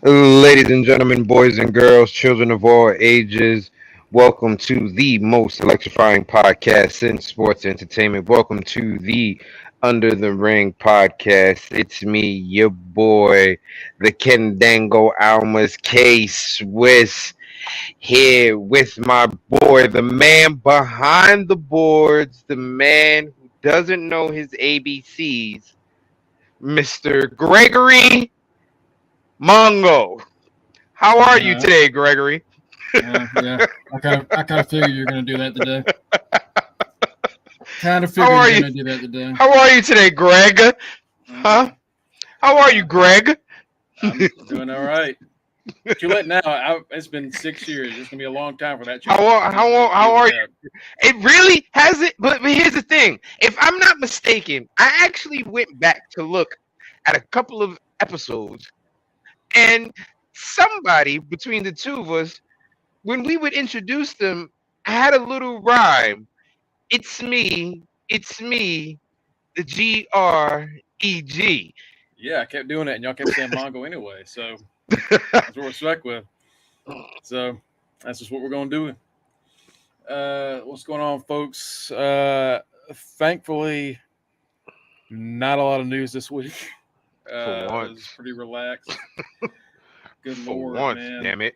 Ladies and gentlemen, boys and girls, children of all ages, welcome to the most electrifying podcast in sports entertainment. Welcome to the Under the Ring podcast. It's me, your boy, the Kendango Almas K Swiss, here with my boy, the man behind the boards, the man who doesn't know his ABCs, Mr. Gregory Mongo. How are you Uh, today, Gregory? yeah, I kind of figured you were gonna do that today. Kind of How figured are you're you? gonna do that today. How are you today, Greg? Huh? How are you, Uh, Greg? I'm doing all right. Too late now. It's been 6 years. It's gonna be a long time for that How championship are, how are, to be how are looked you? at. It really has it, but here's the thing. If I'm not mistaken, I actually went back to look at a couple of episodes, and somebody between the two of us, when we would introduce them, had a little rhyme. It's me, the Greg. Yeah, I kept doing it, and y'all kept saying Mongo anyway. So that's what we're stuck with. So that's just what we're gonna do. What's going on, folks? Thankfully, not a lot of news this week. For It was once. pretty relaxed. Good For lord, once, man. damn it.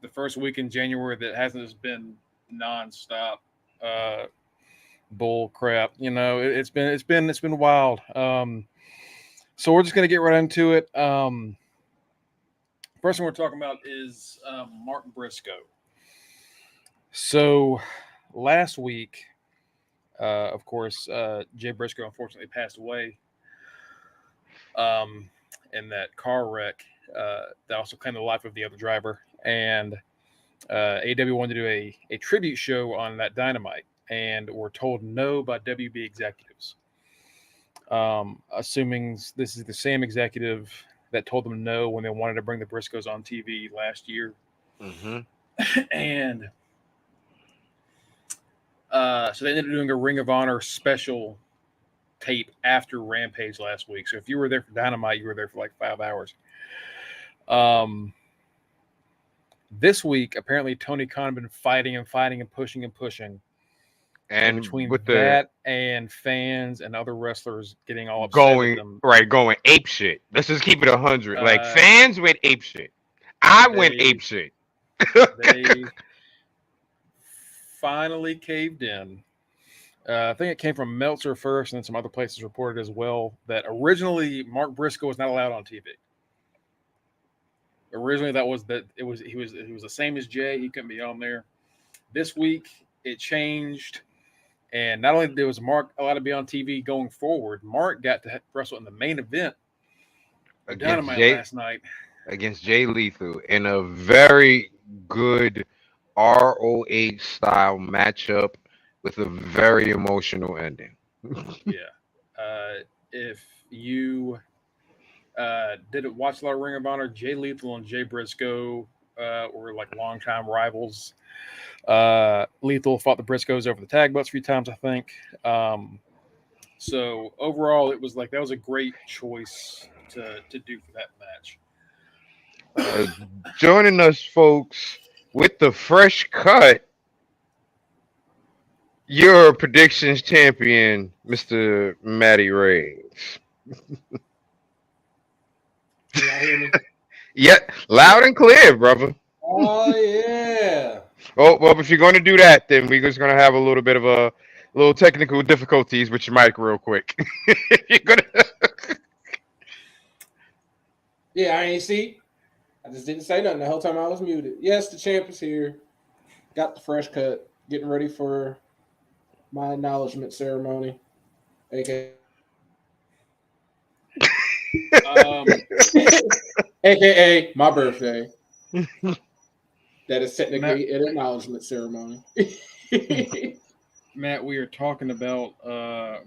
The first week in January that hasn't just been nonstop uh, bull crap. It's been wild. So we're just gonna get right into it. First one we're talking about is Mark Briscoe. So last week, of course, Jay Briscoe unfortunately passed away um, in that car wreck that also claimed the life of the other driver. And AW wanted to do a tribute show on that Dynamite, and were told no by WB executives. Assuming this is the same executive that told them no when they wanted to bring the Briscoes on TV last year. Hmm. And so they ended up doing a Ring of Honor special tape after Rampage last week. So if you were there for Dynamite, you were there for like 5 hours. Um, this week, apparently Tony Khan had been fighting and fighting and pushing and pushing. And And between with the that and fans and other wrestlers getting all upset at going them, right, going ape shit. Let's just keep it 100. Like uh, fans went ape shit. I went they ape shit. they finally caved in. I think it came from Meltzer first, and then some other places reported as well that originally Mark Briscoe was not allowed on TV. Originally, that was that he was the same as Jay. He couldn't be on there. This week, it changed, and not only was Mark allowed to be on TV going forward, Mark got to wrestle in the main event of against Dynamite Jay last night. against Jay Lethal in a very good ROH style matchup with a very emotional ending. Yeah. If you didn't watch a lot of Ring of Honor, Jay Lethal and Jay Briscoe were like longtime rivals. Lethal fought the Briscoes over the tag belts a few times, I think. So overall, it was like that was a great choice to do for that match. Uh, Joining us, folks, with the fresh cut, your predictions champion, Mr. Matty Reigns. Can y'all hear me? Yep, loud and clear, brother. Oh yeah. Oh, well, if you're going to do that, then we're just going to have a little bit of a little technical difficulties with your mic real quick. You're gonna... Yeah, I ain't see. I just didn't say nothing the whole time I was muted. Yes, the champ is here. Got the fresh cut. Getting ready for my acknowledgement ceremony. Um, AKA my birthday. That is Matt, technically an acknowledgement ceremony. Matt, we are talking about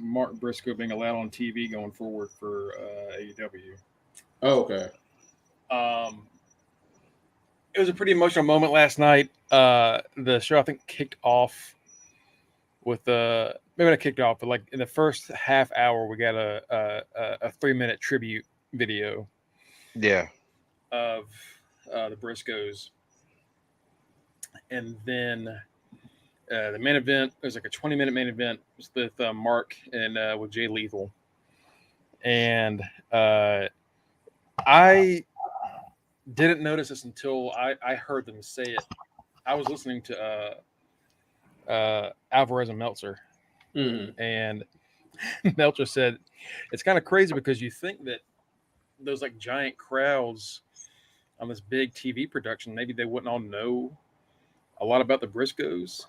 Mark Briscoe being allowed on TV going forward for AEW. Okay. Um, it was a pretty emotional moment last night. The show I think kicked off with maybe not kicked off, but like in the first half hour, we got a 3-minute tribute video Yeah. of the Briscoes, and then the main event. It was like a 20-minute main event with Mark and with Jay Lethal, and I didn't notice this until I heard them say it. I was listening to Alvarez and Meltzer, and Meltzer said it's kind of crazy because you think that those like giant crowds on this big TV production, maybe they wouldn't all know a lot about the Briscoes.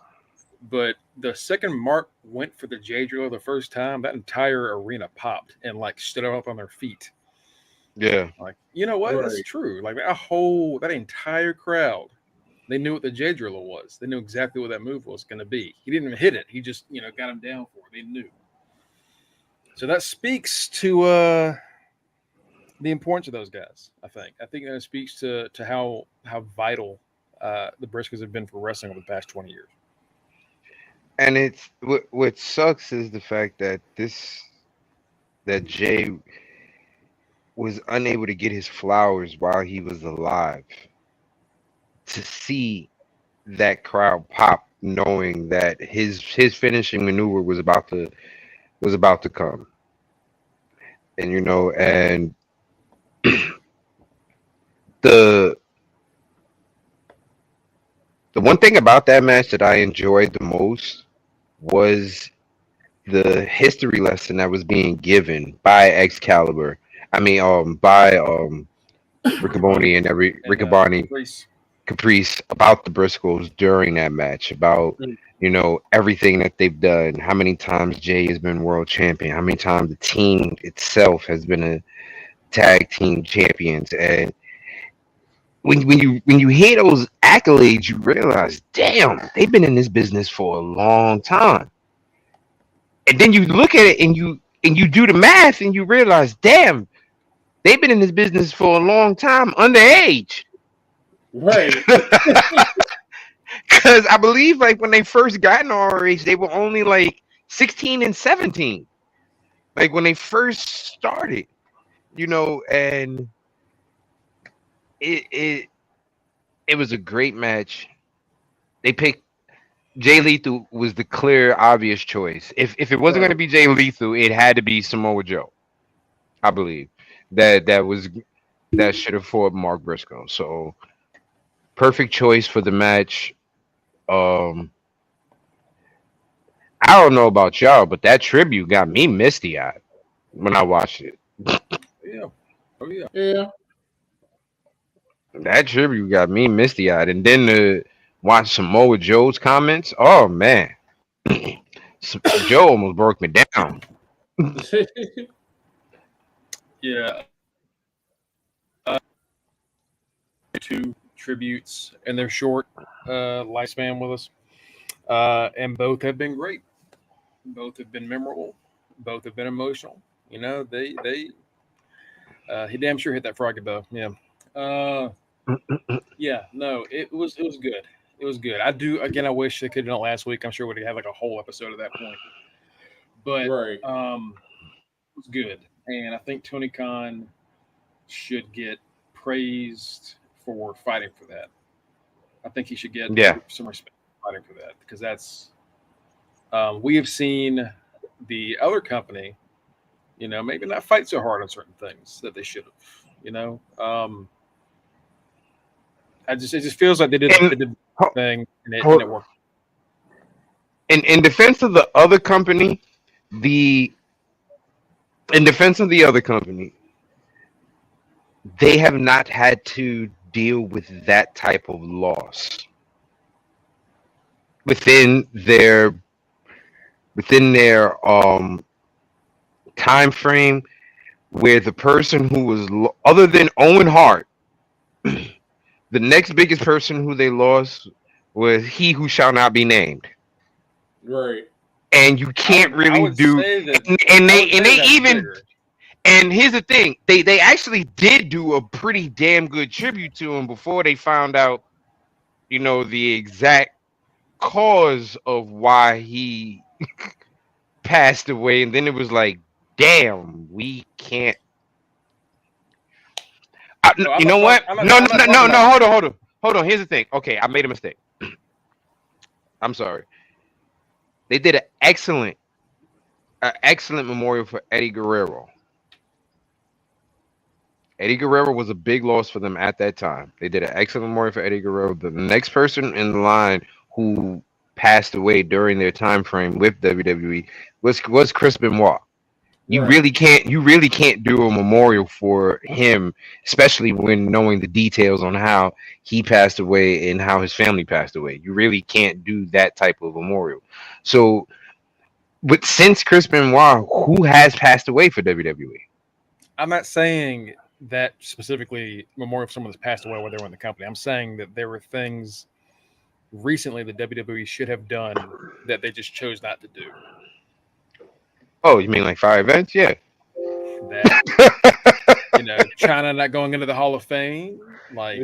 But the second Mark went for the J Driller the first time, that entire arena popped and like stood up on their feet. Yeah. Like, you know what? Right. That's true. Like that entire crowd, they knew what the J Driller was. They knew exactly what that move was going to be. He didn't even hit it. He just, got him down for it. They knew. So that speaks to the importance of those guys. I think that speaks to how vital the Briscoes have been for wrestling over the past 20 years. And it's what sucks is the fact that Jay was unable to get his flowers while he was alive. To see that crowd pop, knowing that his finishing maneuver was about to come, and and the one thing about that match that I enjoyed the most was the history lesson that was being given by Excalibur. I mean, by Riccaboni and Riccaboni Caprice about the Briscoes during that match, about everything that they've done, how many times Jay has been world champion, how many times the team itself has been a tag team champions, and when you hear those accolades, you realize, damn, they've been in this business for a long time. And then you look at it and you do the math and you realize, damn, they've been in this business for a long time, underage. Right. Because I believe like when they first got in ROH, they were only like 16 and 17. Like when they first started, and it was a great match. They picked Jay Lethal was the clear, obvious choice. If it wasn't going to be Jay Lethal, it had to be Samoa Joe. I believe that should have fought Mark Briscoe. So perfect choice for the match. I don't know about y'all, but that tribute got me misty-eyed when I watched it. Yeah. Oh yeah. Yeah. That tribute got me misty-eyed, and then to watch Samoa Joe's comments. Oh man, Joe almost broke me down. Yeah. Two tributes in their short lifespan with us, and both have been great. Both have been memorable. Both have been emotional. They he damn sure hit that froggy bow. Yeah. Yeah. No, it was good. It was good. I wish they could have done it last week. I'm sure we'd have like a whole episode at that point. But it was good, and I think Tony Khan should get praised for fighting for that. I think he should get some respect for fighting for that, because that's we have seen the other company, maybe not fight so hard on certain things that they should have. It just feels like they did the thing and it worked. In defense of the other company, they have not had to deal with that type of loss within their time frame, where the person who was other than Owen Hart, the next biggest person who they lost was he who shall not be named. Right. And you can't really do, and they even. And here's the thing: they actually did do a pretty damn good tribute to him before they found out, the exact cause of why he passed away. And then it was like, damn, we can't. You know what? No. Hold on. Here's the thing. Okay, I made a mistake. I'm sorry. They did an excellent memorial for Eddie Guerrero. Eddie Guerrero was a big loss for them at that time. They did an excellent memorial for Eddie Guerrero. The next person in the line who passed away during their time frame with WWE was Chris Benoit. You Right. really can't do a memorial for him, especially when knowing the details on how he passed away and how his family passed away. You really can't do that type of memorial. So, but since Chris Benoit, who has passed away for WWE? I'm not saying that specifically memorial for someone that's passed away while they were in the company. I'm saying that there were things recently that WWE should have done that they just chose not to do. Oh, you mean like 5 events? Yeah. That China not going into the Hall of Fame, like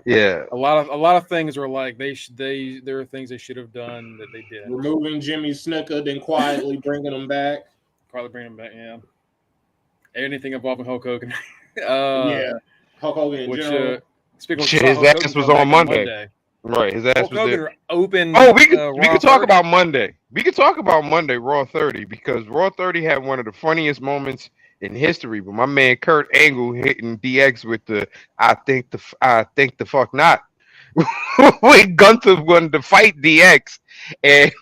yeah. a lot of things were like there are things they should have done that they didn't. Removing Jimmy Snuka, then quietly bringing him back. Probably bring him back, yeah. Anything involving Hulk Hogan. Hulk Hogan in general. Speaking of Shit, Hulk his Hogan ass was come on back Monday. Right, his ass Hulk was Hogan there. open. Oh, we could talk 30. about Monday. We could talk about Monday, Raw 30, because Raw 30 had one of the funniest moments in history. But my man Kurt Angle hitting DX with the I think the fuck not. When Gunther wanted to fight DX, and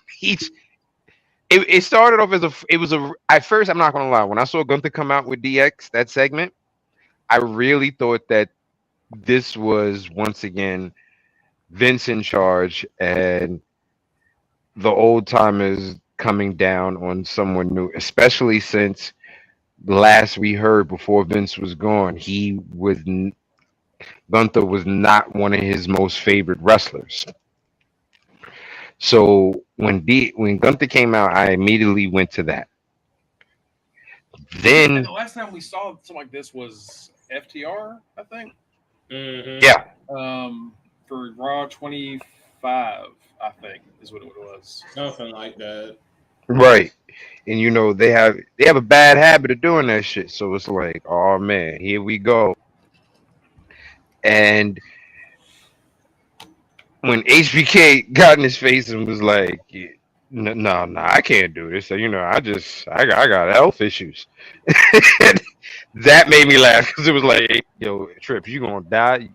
it started off as at first, I'm not gonna lie, when I saw Gunther come out with DX, that segment, I really thought that this was once again Vince in charge and the old timers coming down on someone new, especially since last we heard before Vince was gone, Gunther was not one of his most favorite wrestlers. So when Gunther came out, I immediately went to that. Then the last time we saw something like this was FTR, I think. Mm-hmm. Yeah. For Raw 25, I think is what it was. Something like that. Right. And they have a bad habit of doing that shit. So it's like, oh man, here we go. And when HBK got in his face and was like, no, I can't do this. So, I got health issues. That made me laugh because it was like, hey, yo, Trips, you gonna die.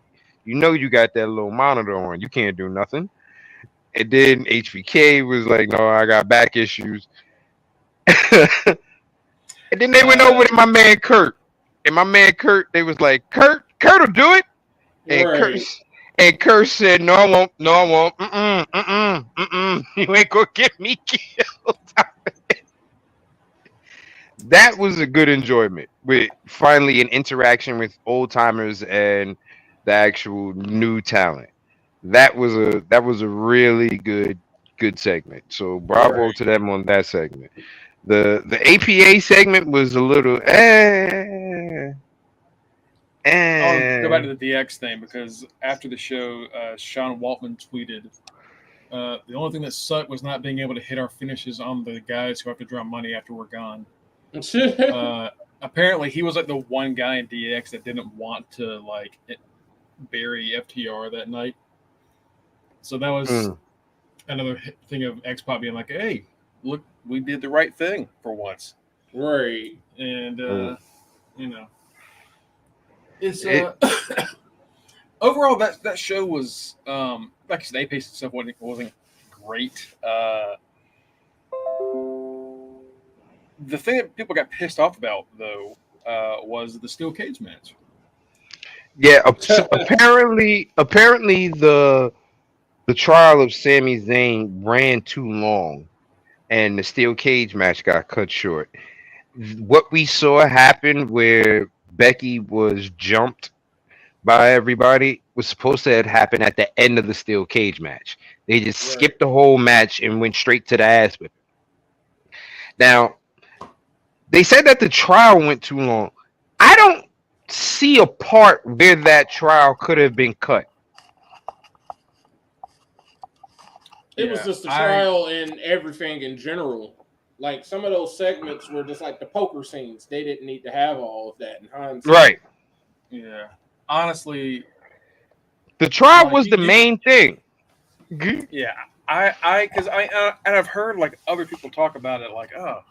You got that little monitor on. You can't do nothing. And then HBK was like, no, I got back issues. And then they went over to my man Kurt. And my man Kurt, they was like, Kurt will do it. And Kurt said, no, I won't. No, I won't. You ain't gonna get me killed. That was a good enjoyment with finally an interaction with old timers and the actual new talent. That was a really good segment. So bravo to them on that segment. The APA segment was a little I'll go back to the DX thing because after the show, Sean Waltman tweeted, the only thing that sucked was not being able to hit our finishes on the guys who have to draw money after we're gone. Apparently, he was like the one guy in DX that didn't want to bury FTR that night. So that was another thing of X-Pac being like, hey, look, we did the right thing for once. Right. And, it's overall that show was like I said, A-Pace stuff wasn't great. The thing that people got pissed off about though was the steel cage match. Yeah, apparently the trial of Sami Zayn ran too long, and the steel cage match got cut short. What we saw happen where Becky was jumped by everybody was supposed to have happened at the end of the steel cage match. They just skipped the whole match and went straight to the ass whipping. Now, they said that the trial went too long. I don't see a part where that trial could have been cut. It was just a trial and everything in general. Like some of those segments were just like the poker scenes. They didn't need to have all of that in hindsight. Right. Yeah. honestly, The trial like was the main thing. yeah, because and I've heard like other people talk about it, like, oh,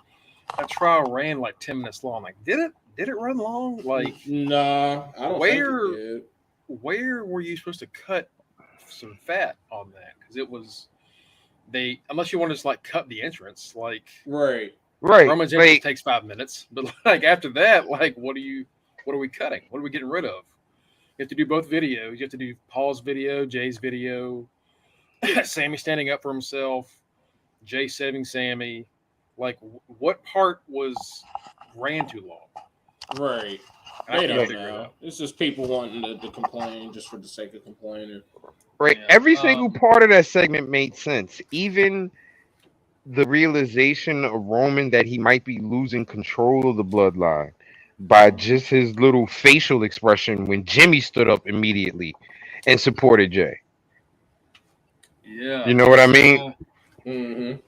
that trial ran like 10 minutes long. Like, did it? Did it run long? Like, nah, I don't think it did. Where were you supposed to cut some fat on that? Because it was unless you want to just like cut the entrance, like Right. Roman's entrance Like, takes 5 minutes, but like after that, like what are we cutting? What are we getting rid of? You have to do both videos. You have to do Paul's video, Jay's video, Sammy standing up for himself, Jay saving Sammy. Like, what part ran too long? Right. And They don't know. It's just people wanting to complain just for the sake of complaining. right, Yeah. every single part of that segment made sense. Even the realization of Roman that he might be losing control of the bloodline by just his little facial expression when Jimmy stood up immediately and supported Jay. Yeah. You know what I mean? Mm-hmm.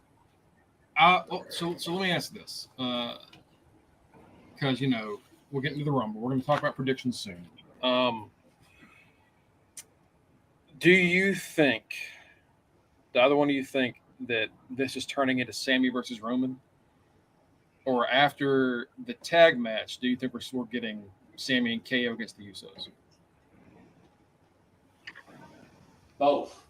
So let me ask this, because we're getting to the Rumble. We're going to talk about predictions soon. Do you think, the other one, do you think that this is turning into Sammy versus Roman? Or after the tag match, do you think we're getting Sammy and KO against the Usos? Both.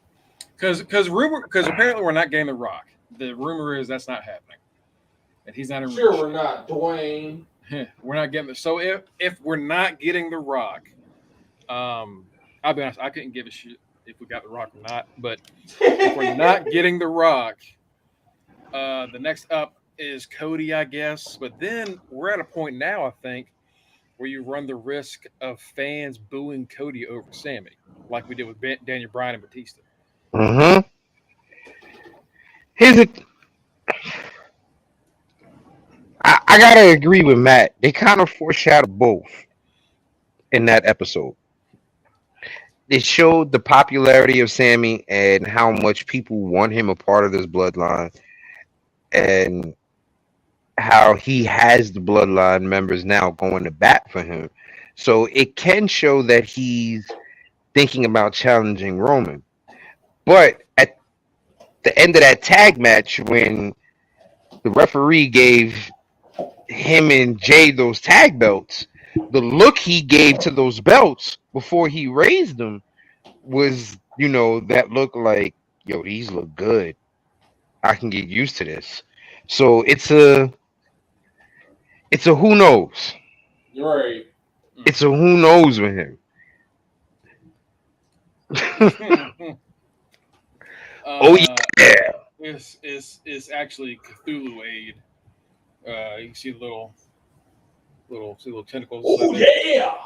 Because apparently we're not getting The Rock. The rumor is that's not happening. And he's not in Sure, reach. we're not. Dwayne. We're not getting it. So if we're not getting The Rock, I'll be honest, I couldn't give a shit if we got The Rock or not. But if we're not getting The Rock, the next up is Cody, I guess. But then we're at a point now, I think, where you run the risk of fans booing Cody over Sammy, like we did with Daniel Bryan and Batista. Mm-hmm. Here's it. I gotta agree with Matt. They kind of foreshadowed both in that episode. It showed the popularity of Sammy and how much people want him a part of this bloodline, and how he has the bloodline members now going to bat for him. So it can show that he's thinking about challenging Roman. But at the end of that tag match, when the referee gave him and Jay those tag belts, the look he gave to those belts before he raised them was, that look like, yo, these look good. I can get used to this. So it's a who knows. Right. It's a who knows with him. Oh yeah. It's actually Cthulhu aid. You can see little tentacles. Oh yeah.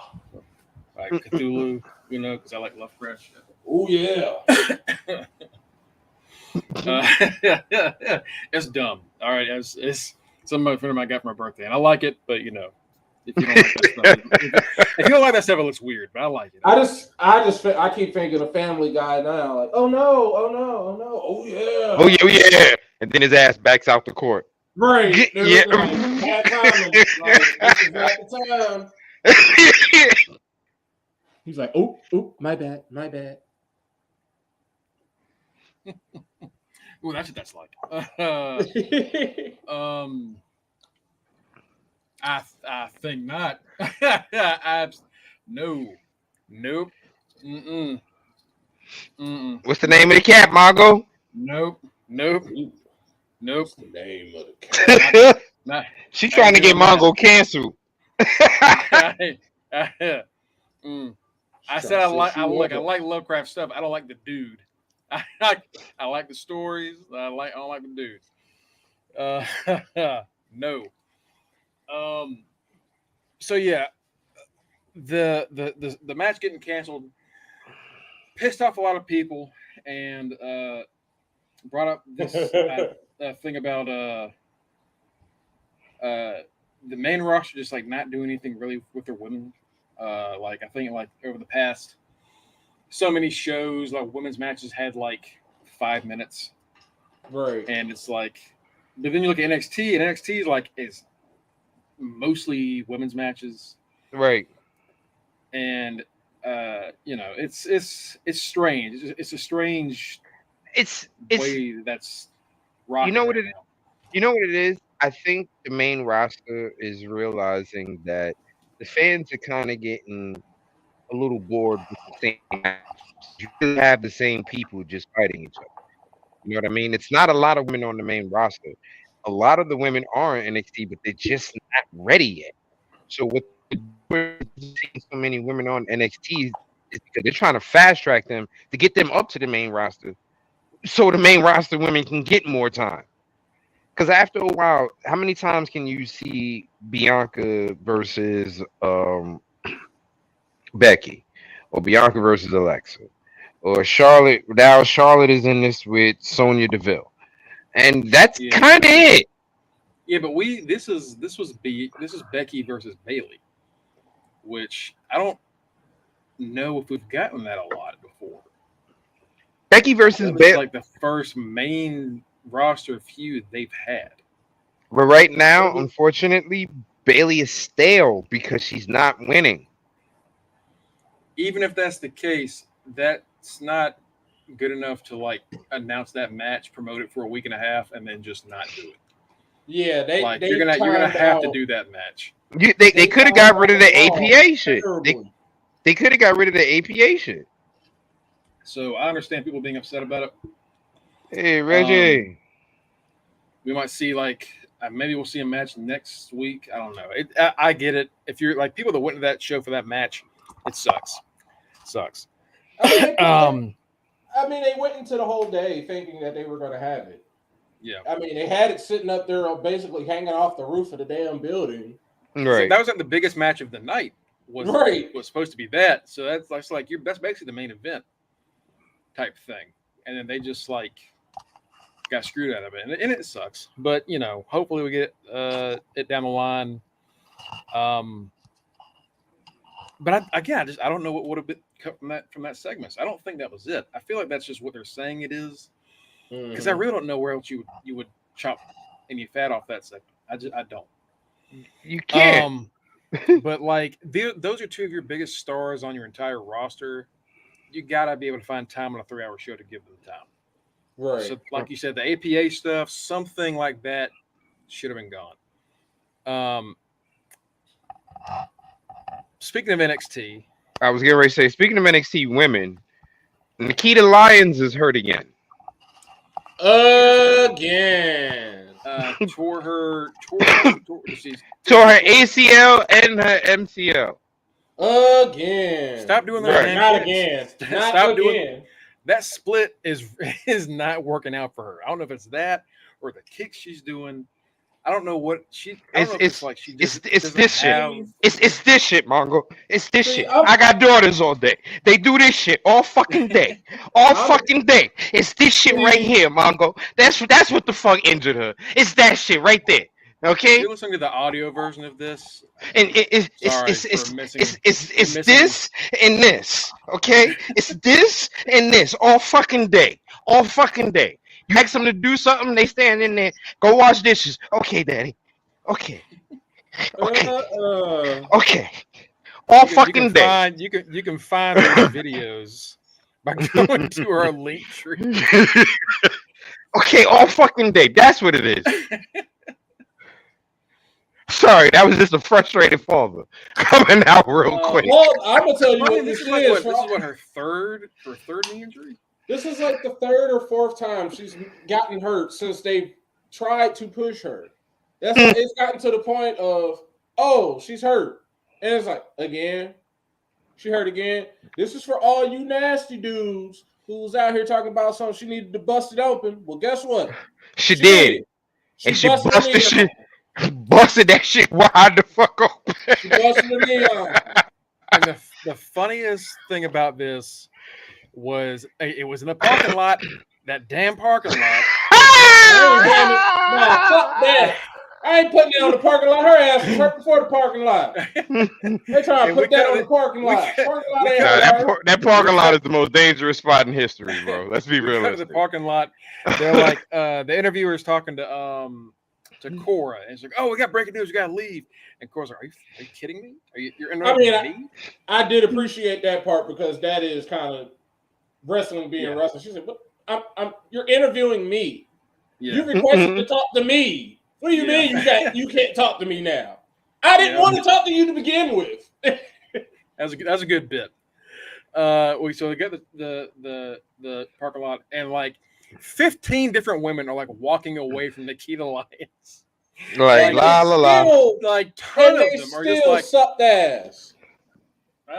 Like Cthulhu, because I like Lovecraft shit. Oh yeah. It's dumb. All right, it's some of my friend of mine got for my birthday, and I like it, but if you don't like that stuff, if you don't like that stuff, it looks weird. But I like it. I keep thinking of Family Guy now. Like, oh no, oh no, oh no, oh yeah, oh yeah, and then his ass backs out the court. Right. Yeah. Like, bad timing. Like, this is not the time. He's like, oh, my bad. Ooh, that's what that's like. I think not. No. Nope. Mm-mm. What's the name of the cat, Margo? Nope. What's the name of the cat? She's trying to get Mongo canceled. I said I like Lovecraft stuff. I don't like the dude. I like the stories. I don't like the dude. No. So yeah, the match getting canceled pissed off a lot of people, and brought up this thing about the main roster just like not doing anything really with their women. Like I think like over the past so many shows, like women's matches had like 5 minutes, right? And it's like, but then you look at NXT, and NXT is mostly women's matches, right? And it's strange. It's a strange It's way that's you rocking know what right it now. you know what it is. I think the main roster is realizing that the fans are kind of getting a little bored with the same matches. You really have the same people just fighting each other. You know what I mean? It's not a lot of women on the main roster. A lot of the women are in NXT, but they're just not ready yet. So what they're doing is seeing so many women on NXT is because they're trying to fast track them to get them up to the main roster, so the main roster women can get more time. Because after a while, how many times can you see Bianca versus Becky, or Bianca versus Alexa, or Charlotte? Now Charlotte is in this with Sonya Deville, and that's Yeah, kind of it. yeah, but this is Becky versus Bailey, which I don't know if we've gotten that a lot before. Becky versus That was Bailey. like the first main roster feud they've had. But right now, unfortunately, Bailey is stale because she's not winning. Even if that's the case, that's not good enough to like announce that match, promote it for a week and a half, and then just not do it. Yeah, Like they you're gonna timed have to out. do that match. They could have timed got rid of out the Raw APA shit. terribly. They could have got rid of the APA shit. So I understand people being upset about it. Hey Reggie, We might see like maybe we'll see a match next week. I don't know. I get it. If you're like people that went to that show for that match, it sucks. Sucks. I mean, Um, they went into the whole day thinking that they were going to have it. yeah. I mean, they had it sitting up there, basically hanging off the roof of the damn building. right? That was like the biggest match of the night. Was Right. was supposed to be that. So that's like that's basically the main event type thing. And then they just like got screwed out of it, and it sucks. But hopefully we get it down the line. But I don't know what would have been cut from that segment. So I don't think that was it. I feel like that's just what they're saying it is, because I really don't know where else you would chop any fat off that segment. I don't. You can't. But like those are two of your biggest stars on your entire roster. You gotta be able to find time on a 3-hour show to give them time. Right. So, like you said, the APA stuff, something like that, should have been gone. Speaking of NXT, I was getting ready to say, speaking of NXT women, Nikita Lyons is hurt again. Again. tore her ACL and her MCL. Again. Stop doing those. Right. Not again. Not Stop again. doing that. Split is not working out for her. I don't know if it's that or the kicks she's doing. I don't know what she. I don't know if it's like she just. It's this have, shit. It's this shit, Mongo. It's this See, shit. I got daughters all day. They do this shit all fucking day. All fucking day. It's this shit right here, Mongo. That's what the fuck injured her. It's that shit right there. Okay. You're listening to the audio version of this, and it's this and this. Okay. It's this and this all fucking day. All fucking day. You ask them to do something, they stand in there. Go wash dishes. Okay, daddy. Okay. Okay. All fucking day. You can find those videos by going to our link tree. Okay, all fucking day. That's what it is. Sorry, that was just a frustrated father coming out real quick. Well, I'm gonna tell you what this this is. is. This is what her third knee injury. This is like the third or fourth time she's gotten hurt since they tried to push her. That's why it's gotten to the point of, oh, she's hurt. And it's like, again, she hurt again. This is for all you nasty dudes who's out here talking about something she needed to bust it open. Well, guess what? She did. She busted that shit wide the fuck open. She busted the knee on. And the funniest thing about this was it was in the parking lot, that damn parking lot. Nah, fuck that. I ain't putting it on the parking lot. Her ass was right before the parking lot. They trying to put that on the parking lot. That parking lot is the most dangerous spot in history, bro. Let's be realistic. The parking lot. They're like the interviewer is talking to to Cora, and it's like, "Oh, we got breaking news. We got to leave." And Cora's like, "Are you kidding me? You're interrupting me?" I did appreciate that part because that is kind of wrestling being wrestling. She said, "But you're interviewing me. You requested to talk to me. What do you mean you can't talk to me now? I didn't want to talk to you to begin with." That's a good bit. So we get the parking lot, and like 15 different women are like walking away from Nikita Lyons. Like la la la. Like ton of them are just like sucked ass. I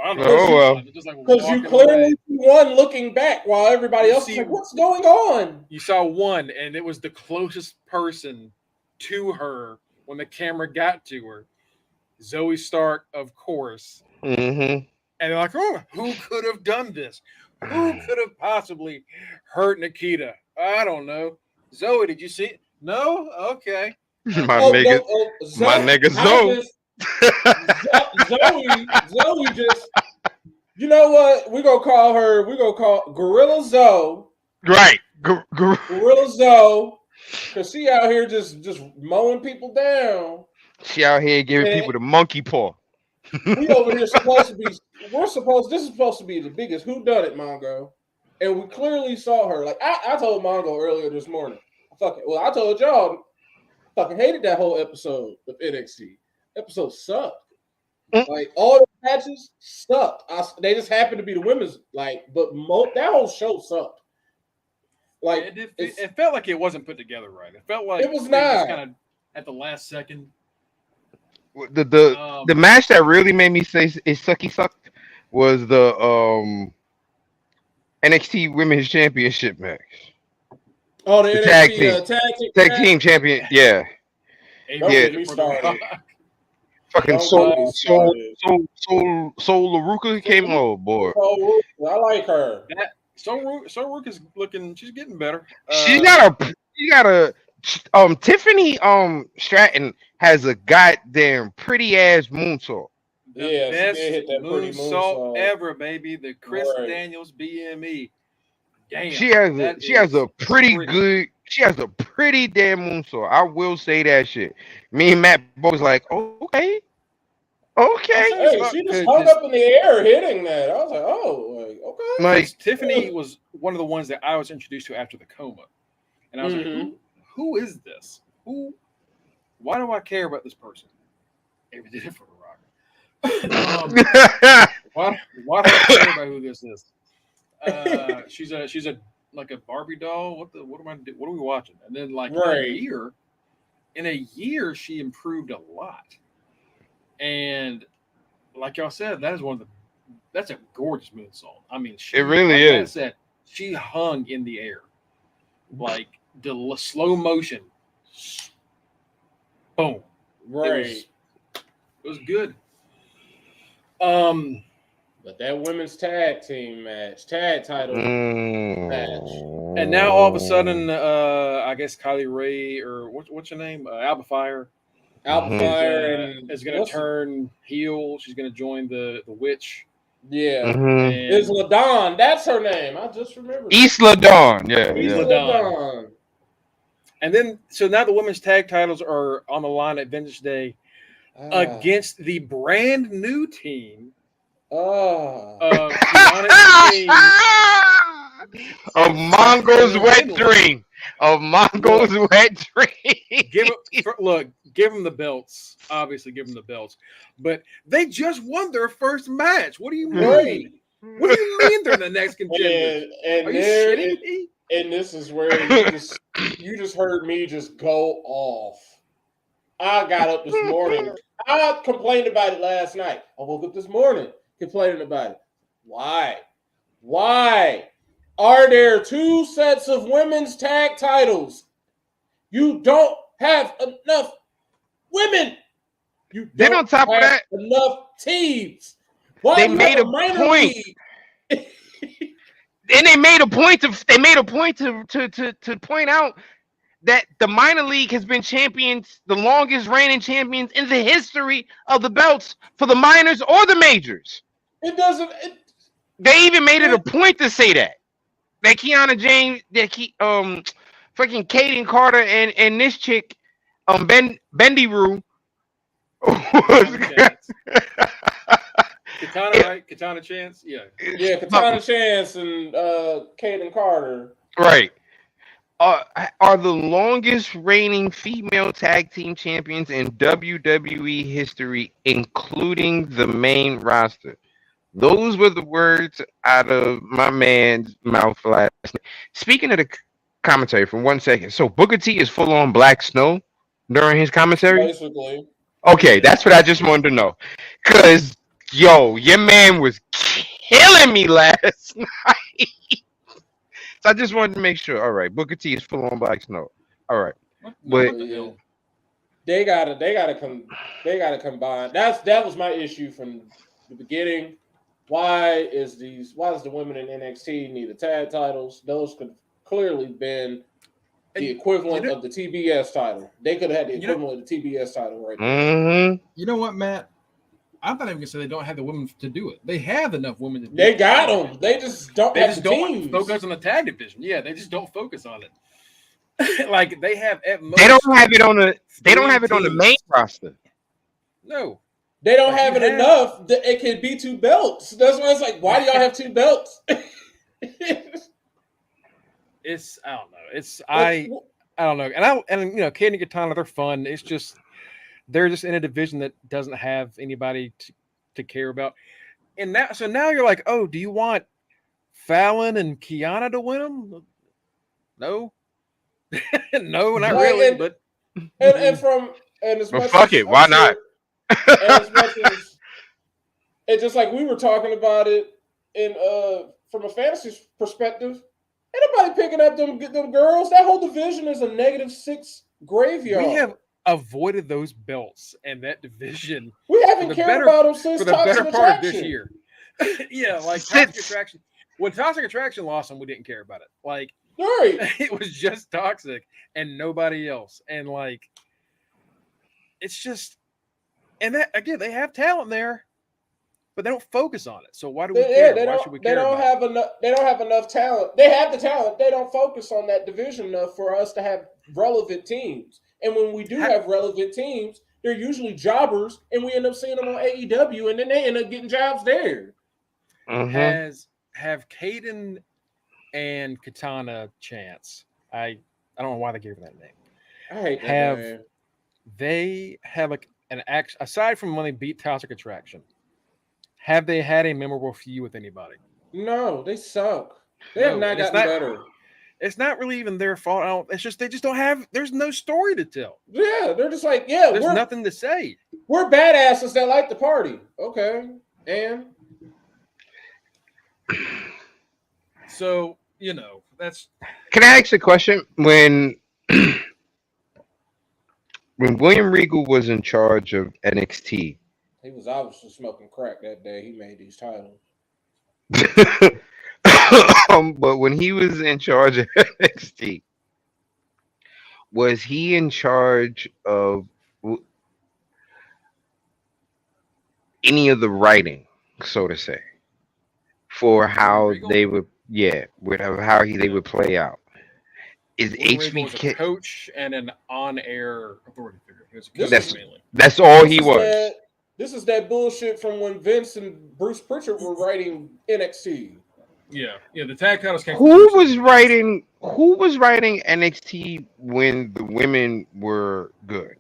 don't know. Oh well. Because you clearly won looking back while everybody else is like, "What's going on?" You saw one, and it was the closest person to her when the camera got to her. Zoe Stark, of course. Mm-hmm. And they're like, "Oh, who could have done this? Who could have possibly hurt Nikita? I don't know. Zoe, did you see it? No? Okay. My nigga Zoe. Zoe just, you know what? We're going to call Gorilla Zoe. Right. Gorilla Zoe. Because she out here just mowing people down. She out here giving people the monkey paw. We over here this is supposed to be the biggest whodunit, Mongo. And we clearly saw her. Like I told Mongo earlier this morning. I told y'all I fucking hated that whole episode of NXT. Episode sucked. Like all the matches sucked. They just happened to be the women's but that whole show sucked. Like it felt like it wasn't put together right. It felt like it was not kind of at the last second. The match that really made me say it sucked was the NXT Women's Championship match. Oh, the NXT tag team champion, yeah. Fucking Soul LaRuca came on board. I like her. Soul Ruka is looking. She's getting better. She got a Tiffany Stratton has a goddamn pretty ass moonsault. The best hit that moonsault ever, baby. The Chris Daniels BME. Damn. She has a pretty damn moonsault. I will say that shit. Me and Matt both like, okay. Hey, she just hung up in the air hitting that. I was like, okay. Like Tiffany was one of the ones that I was introduced to after the coma. And I was like, who is this? Why do I care about this person? Maybe did it for The Rock. Why do I care about who this is? She's a like a Barbie doll. What are we watching? And then in a year she improved a lot. And like y'all said, that's a gorgeous moonsault. I mean, it really is. Said, she hung in the air, like the slow motion. Boom! Right, it was good. But that women's tag team tag title match, and now all of a sudden, I guess Kylie Ray or what's her name, Alba Fire. Is going to turn heel. She's going to join the witch. Yeah. Isla Dawn. That's her name. I just remembered. Isla Dawn. Yeah. Isla Dawn. And then, so now the women's tag titles are on the line at Vengeance Day against the brand new team of Mongo's wet dream. Of Mongo's wet dream. Give them the belts. Obviously, give them the belts. But they just won their first match. What do you mean? What do you mean they're the next contender? Are you shitting me? And this is where you just heard me just go off. I got up this morning. I complained about it last night. I woke up this morning complaining about it. Why? Are there two sets of women's tag titles? You don't have enough women. Then on top of that, enough teams. Why they made a point. And they made a point to point out that the minor league has been champions, the longest reigning champions in the history of the belts for the minors or the majors. They even made it a point to say that Kiana James, fucking Kaden Carter and this chick Bendy Roo. Katana, right? Katana Chance, yeah. Yeah, Katana Chance and Kaden Carter. Right. Are the longest reigning female tag team champions in WWE history, including the main roster. Those were the words out of my man's mouth last night. Speaking of the commentary for 1 second, so Booker T is full on Black Snow during his commentary? Basically. Okay, that's what I just wanted to know. Because, yo, your man was killing me last night. So I just wanted to make sure. All right, Booker T is full on Black Snow. All right, but they gotta combine. That was my issue from the beginning. Why is the women in NXT need the tag titles? Those could clearly been the equivalent of the TBS title. They could have had the equivalent of the TBS title right now. Mm-hmm. You know what, Matt? I'm not even gonna say they don't have the women to do it. They have enough women to do They it. got them. They just don't They have just the don't teams. focus on the tag division. Yeah, they just don't focus on it. Like they have at most. They don't have it on the. They don't have it on the main roster. No, they don't have it enough that it could be 2 belts. That's why it's like, why do y'all have 2 belts? It's I don't know. It's I don't know. And you know, Kane and Katana, they're fun. It's just they're just in a division that doesn't have anybody to care about. And now, so now you're like, oh, do you want Fallon and Kiana to win them? No, no, not really. But as much fuck it, why not? As much as it's just like we were talking about it in from a fantasy perspective. Ain't nobody picking up them girls. That whole division is a -6 graveyard. We have avoided those belts and that division. We haven't cared about them since for the better Toxic part Attraction. of this year. Yeah, like Toxic Attraction. When Toxic Attraction lost them, we didn't care about it. Like, right. It was just Toxic and nobody else. And like, it's just, and that again, they have talent there, but they don't focus on it. So why do we care? Why should we care? They don't have enough talent. They have the talent. They don't focus on that division enough for us to have relevant teams. And when we do have relevant teams, they're usually jobbers, and we end up seeing them on AEW, and then they end up getting jobs there. Mm-hmm. Have Kaden and Katana chance? I don't know why they gave her that name. I hate that name. They have like an act aside from when they beat Toxic Attraction? Have they had a memorable feud with anybody? No, they suck. They have not gotten better. It's not really even their fault. It's just they just don't have. There's no story to tell. Yeah, they're just like, yeah, there's nothing to say. We're badasses that like to party. Okay, and so you know that's. Can I ask a question? When William Regal was in charge of NXT, he was obviously smoking crack that day he made these titles. But when he was in charge of NXT, was he in charge of any of the writing, so to say, for how they would, how they would play out? Is HBK a coach and an on-air authority figure? He was a coach mainly. That's all he was. This is that bullshit from when Vince and Bruce Pritchard were writing NXT. Yeah, the tag titles came. Who was writing NXT when the women were good?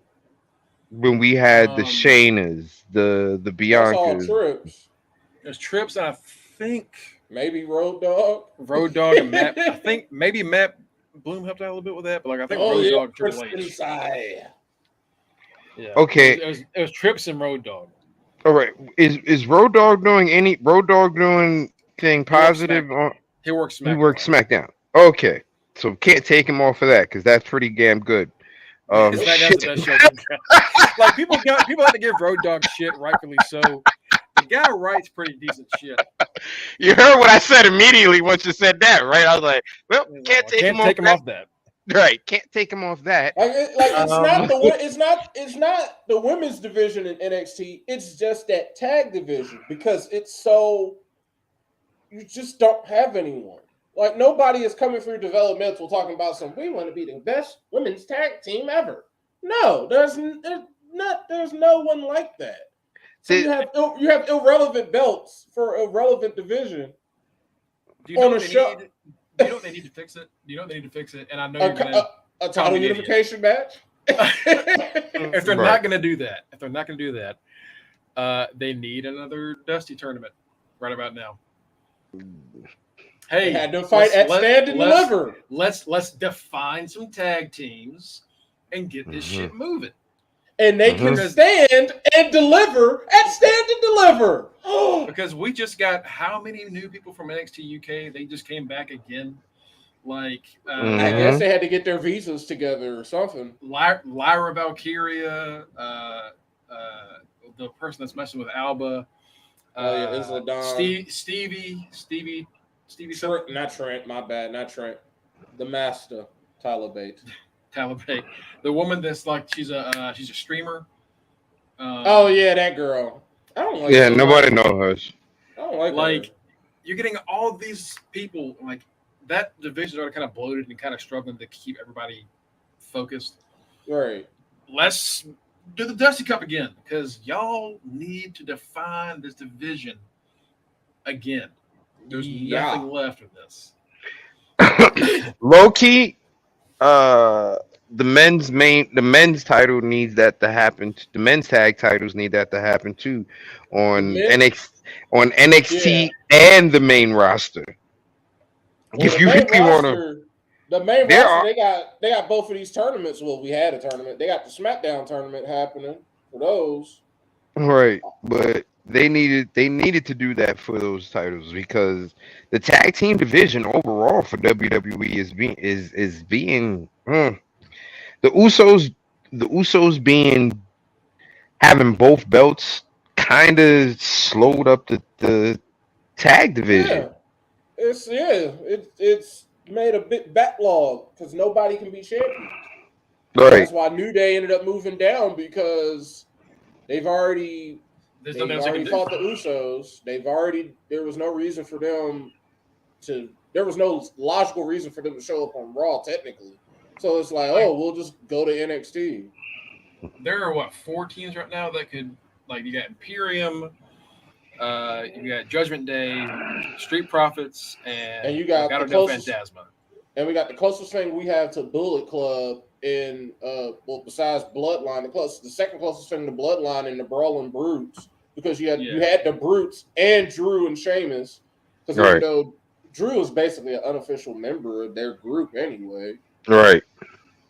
When we had the Shaynas, the Biancas. That's all Trips. There's Trips, and I think maybe Road Dogg. Road Dogg and Matt. I think maybe Matt Bloom helped out a little bit with that, but like I think Road Dogg, Triple H. Yeah. Okay. It was Trips and Road Dogg. All right. Is Road Dogg doing anything positive? He works SmackDown. He works SmackDown. Okay. So can't take him off of that because that's pretty damn good. SmackDown's the best show. Like people have to give Road Dogg shit, rightfully so. The guy writes pretty decent shit. You heard what I said immediately once you said that, right? I was like, well, can't take him off that. Right, can't take him off that. It's not the women's division in NXT. It's just that tag division because it's so you just don't have anyone. Like nobody is coming through developmental talking about we want to be the best women's tag team ever. No, there's no one like that. So you have irrelevant belts for irrelevant division. Do you know what they need? Do you know what they need to fix it? Do you know what they need to fix it? And I know you're gonna a title unification match. If they're not gonna do that, they need another Dusty tournament right about now. Hey, they had to fight at Stand and Deliver. Let's define some tag teams and get this shit moving. And they can stand and deliver at Stand and Deliver. Because we just got how many new people from NXT UK? They just came back again. Like I guess they had to get their visas together or something. Lyra Valkyria, the person that's messing with Alba. Stevie. Trent, not Trent. My bad, not Trent. The Master, Tyler Bates. The woman that's like she's a streamer. Oh yeah, that girl. I don't like. Yeah, nobody knows her. I don't like her. You're getting all these people like that division are kind of bloated and kind of struggling to keep everybody focused. Right. Let's do the Dusty Cup again because y'all need to define this division again. There's nothing left of this. Low key, the men's title needs that to happen. The men's tag titles need that to happen too on NXT and the main roster. Well, if you really want to, the main roster, they got both of these tournaments. Well, we had a tournament. They got the SmackDown tournament happening for those. Right, but they needed to do that for those titles because the tag team division overall for WWE is being the Usos being having both belts kind of slowed up the tag division. It's made a bit backlog because nobody can be champion. Right. That's why New Day ended up moving down because they've already fought the Usos. There was no reason for them to. There was no logical reason for them to show up on Raw technically. So it's like, we'll just go to NXT. There are 4 teams right now that could you got Imperium, you got Judgment Day, Street Profits, and you got the closest Phantasma. And we got the closest thing we have to Bullet Club in besides Bloodline, the second closest thing to Bloodline in the Brawling Brutes because you had the Brutes and Drew and Sheamus because even though Drew is basically an unofficial member of their group anyway. Right.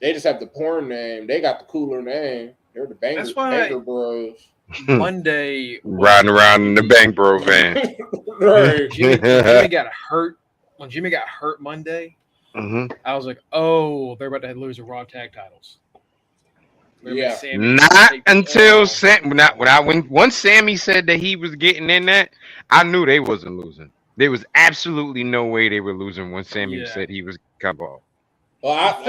They just have the porn name. They got the cooler name. They're the Banger Bros. Monday riding around in the Bang Bro van. Right. Jimmy got hurt. When Jimmy once Monday, I was like, they're about to lose the Raw tag titles. Not until once Sammy said that he was getting in that, I knew they wasn't losing. There was absolutely no way they were losing when Sammy said he was come off. Well,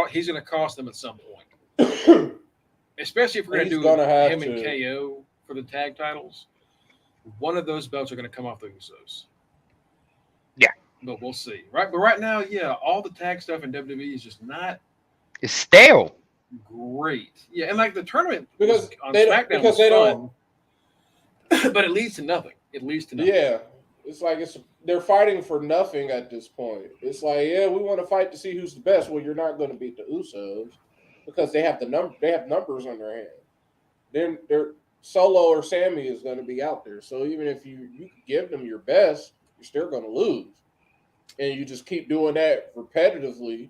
he's gonna cost them at some point. Especially if we're gonna do him and KO for the tag titles. One of those belts are gonna come off the Usos. Yeah. But we'll see. Right, but right now, all the tag stuff in WWE is just not. It's stale. Great. Yeah, and the tournament because on SmackDown was fun, but it leads to nothing. Yeah, it's like they're fighting for nothing at this point. It's like, we want to fight to see who's the best. Well, you're not going to beat the Usos because they have They have numbers on their hand. They're Solo or Sammy is going to be out there. So even if you give them your best, you're still going to lose. And you just keep doing that repetitively.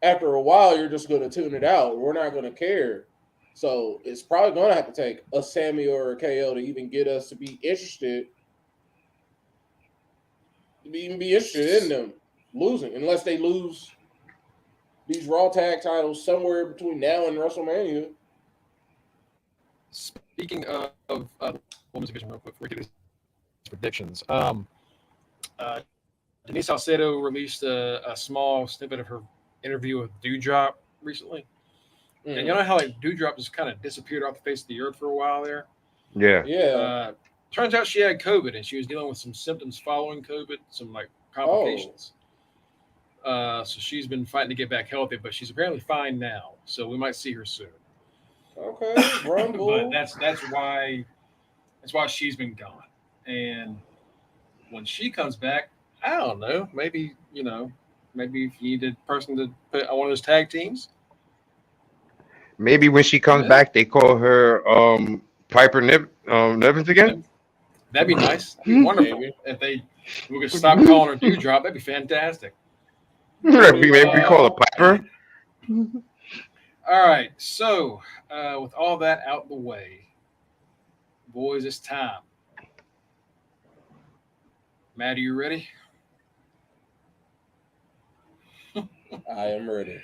After a while, you're just going to tune it out. We're not going to care. So it's probably going to have to take a Sammy or a KO to even get us to be interested. To even be interested in them losing, unless they lose these Raw tag titles somewhere between now and WrestleMania. Speaking of women's division, real quick, before we do these predictions, Denise Salcedo released a small snippet of her interview with Doudrop recently. And you know how Doudrop just kind of disappeared off the face of the earth for a while there? Yeah. Turns out she had COVID and she was dealing with some symptoms following COVID, some complications. So she's been fighting to get back healthy, but she's apparently fine now. So we might see her soon. Okay, Rumble. But that's why she's been gone. And when she comes back, I don't know. Maybe maybe if you need a person to put on one of those tag teams. Maybe when she comes Yeah. back, they call her Piper Nevins again. That'd be nice. That'd be wonderful. Maybe. If we could stop calling her Dewdrop, that'd be fantastic. Maybe call her Piper. All right. So, with all that out the way, boys, it's time. Matt, are you ready? I am ready.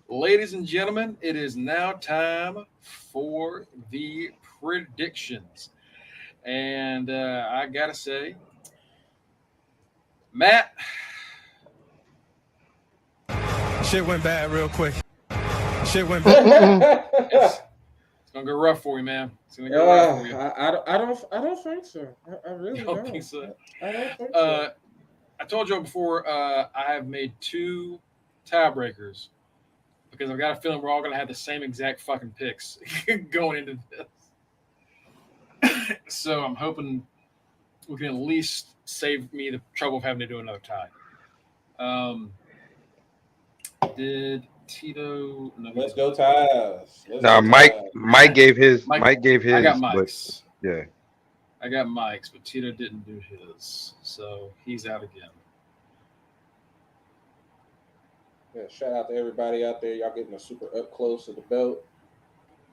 Ladies and gentlemen, it is now time for the predictions. And I got to say, Matt. Shit went bad real quick. Shit went bad. It's gonna go rough for you, man. It's gonna go rough for you. I don't think so. I really Don't don't. think so. I don't think so. I told you before. I have made 2 tiebreakers because I've got a feeling we're all gonna have the same exact fucking picks going into this. So I'm hoping we can at least save me the trouble of having to do another tie. Did Tito? No, Let's go Taz. Now, Mike gave his. Mike gave his. I got but- Mike's. yeah. I got Mike's, but Tito didn't do his, so he's out again. Yeah, shout out to everybody out there. Y'all getting a super up close to the belt.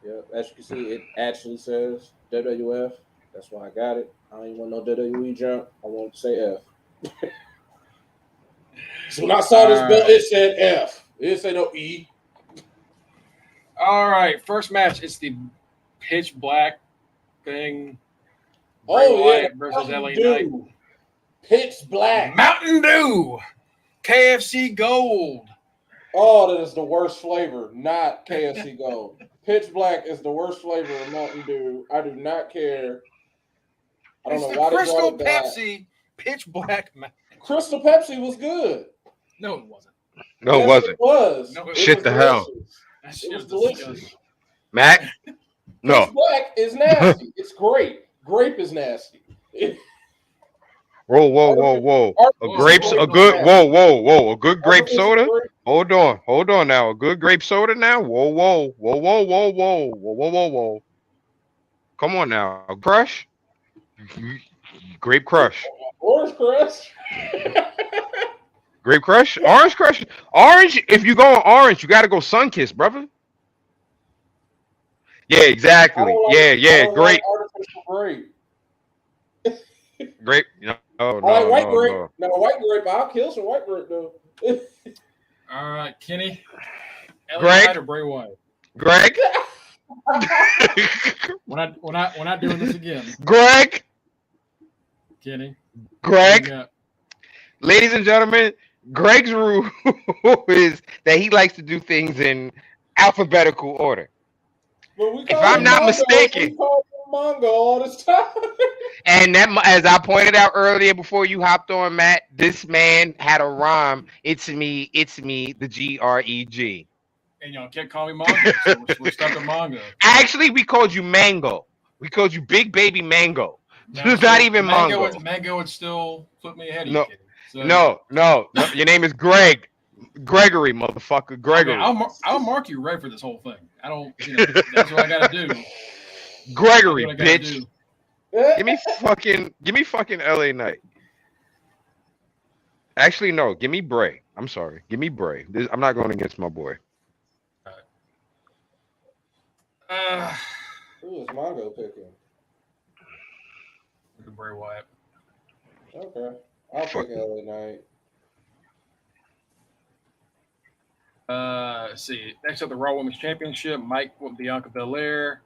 Yeah, as you can see, it actually says WWF. That's why I got it. I don't even want no WWE jump. I want to say F. So when I saw this belt, it said F. It didn't say no E. All right, first match. It's the pitch black thing. Bray Oh, yeah. Wyatt versus LA Mountain Knight. Dew. Pitch black. Mountain Dew, KFC Gold. Oh, that is the worst flavor, not KFC Gold. Pitch black is the worst flavor of Mountain Dew. I do not care. I don't It's know the why they Crystal brought it back. Pepsi pitch black. Crystal Pepsi was good. No, it wasn't. No, it Yes, wasn't. It was. No, It Shit was the hell. delicious. That It shit was was delicious. disgusting. Matt. No. Pitch black is nasty. It's great. Grape is nasty. Whoa. A grapes, a good, whoa. A good grape soda? Hold on now. A good grape soda now? Whoa. Come on now. Crush? Grape Crush. Orange Crush. Grape Crush? Orange Crush? Orange, if you go on orange, you got to go Sunkist, brother. Yeah, exactly. I don't Grape. like artificial grape. Grape. No, I like white grape. no. No, white grape. I'll kill some white grape though. All right, Kenny. LA Greg? Knight or Bray Wyatt? Greg? We're not doing this again, Greg? Kenny. Greg? You got- Ladies and gentlemen, Greg's rule is that he likes to do things in alphabetical order. But we If call I'm him not Mongo. mistaken- We call him Mongo all this time. And that, as I pointed out earlier before you hopped on, Matt, this man had a rhyme. It's me, the Greg. And y'all can't call me Mongo, so we're stuck with Mongo. Actually, we called you Mango. We called you Big Baby Mango. It's not even Mongo. Mango would still put me ahead of No. you, Kenny. So, No. Your name is Greg. Gregory, motherfucker. Gregory. I'll mark you right for this whole thing. I don't. That's what I gotta do. Gregory, That's what I gotta bitch. do. Give me fucking LA Knight. Actually, no. Give me Bray. I'm sorry. Give me Bray. I'm not going against my boy. Who is Mongo picking? Bray Wyatt. Okay. I'll pick LA Knight. Let's see. Next up, the Raw Women's Championship. Mike with Bianca Belair.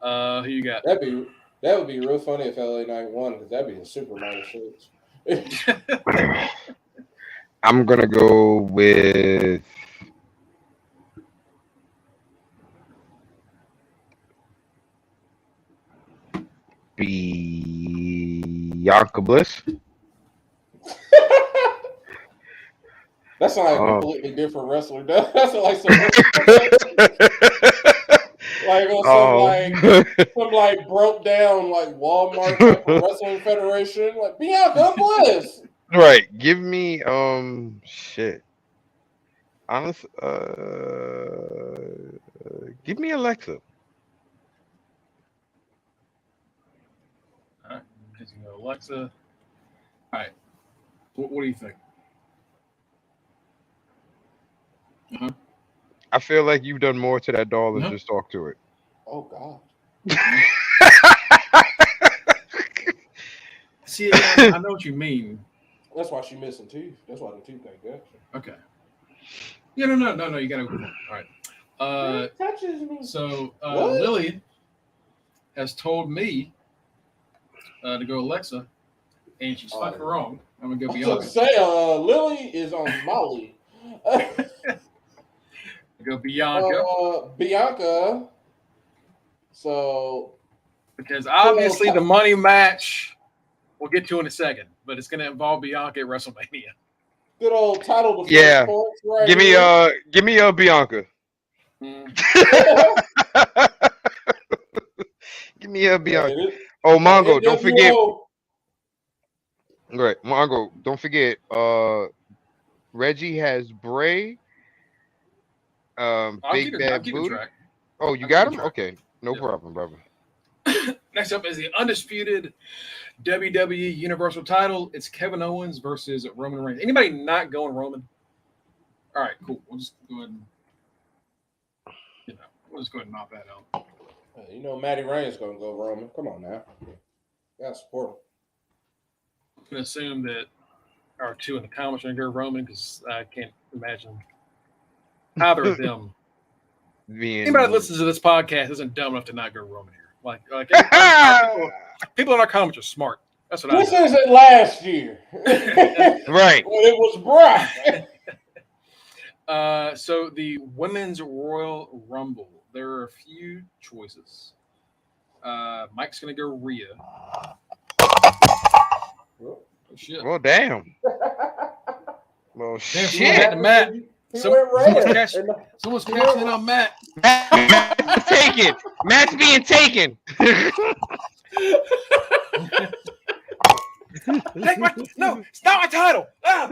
Who you got? That would be real funny if LA Knight won, because that'd be a super -6. I'm gonna go with Bianca Bliss. That's not like a completely different wrestler. That's like some some like broke down like Walmart type of wrestling federation. Like Bianca Bliss. Right. Give me shit. Honest. Give me Alexa. All right. Alexa. All right. What do you think? I feel like you've done more to that doll than just talk to it. Oh God. See, I know what you mean. That's why she's missing teeth. That's why the teeth ain't good. Okay. Yeah, no. You gotta. All right. It touches me. So Lily has told me to go Alexa, and she's fucking wrong. I'm gonna go Bianca. Say, Lily is on Molly. Go Bianca. Bianca. So, because obviously the money match we'll get to in a second, but it's going to involve Bianca at WrestleMania. Good old title defense. Yeah. Points right give me Bianca. Give me a Bianca. Oh, Mongo, don't forget. Right, Mongo, don't forget. Reggie has Bray. Big Bad Booty. Oh, you got him? Okay, no problem, brother. Next up is the undisputed WWE Universal Title. It's Kevin Owens versus Roman Reigns. Anybody not going Roman? All right, cool. We'll just go ahead and we'll just go ahead and knock that out. You know, Matty Reigns gonna go Roman. Come on now, gotta support him. I'm gonna assume that our two in the comments are gonna go Roman because I can't imagine either of them. Anybody that listens to this podcast isn't dumb enough to not go Roman here. Like people in our comments are smart. That's what this isn't last year, right? When it was Brock. So the Women's Royal Rumble. There are a few choices. Mike's gonna go Rhea. Oh shit! Well, damn. Well, shit. Matt. Someone's cashing in on Matt. Matt's taken. Matt's being taken. No, it's not my title. Ah.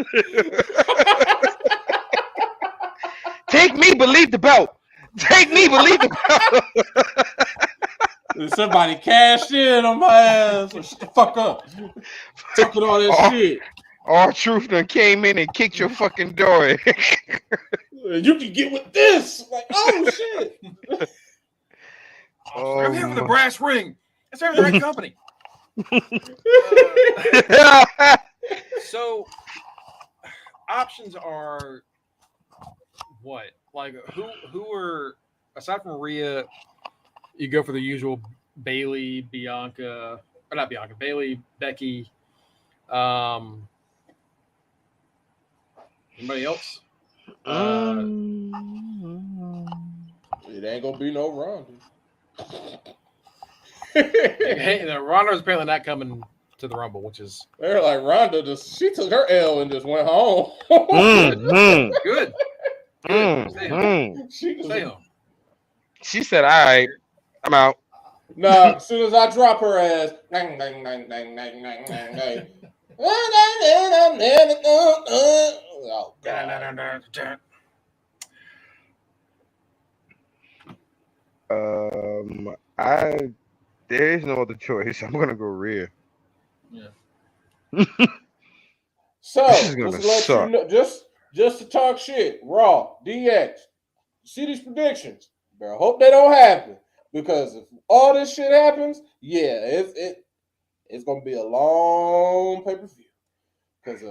Take me, but leave the belt. Take me, but leave the belt. Somebody cashed in on my ass. So shut the fuck up. Talking all that shit. R-Truth done came in and kicked your fucking door. You can get with this. Like, oh shit. I'm here for the brass ring. It's the right company. So options are what? Like who are, aside from Rhea, you go for the usual Bailey, Bianca, or not Bianca, Bailey, Becky. Anybody else? It ain't gonna be no Ronda. Ronda's apparently not coming to the Rumble, which is they're like Ronda. She took her L and just went home. Good. Stay home. She said, "All right, I'm out." Nah, as soon as I drop her ass, dang, dang, dang, dang, dang, dang, dang, dang. Oh, God. There is no other choice. I'm gonna go Rhea. Yeah. So this is gonna just suck. You know, just to talk shit, Raw, DX. See these predictions. But I hope they don't happen, because if all this shit happens, yeah, it's gonna be a long pay-per-view. Because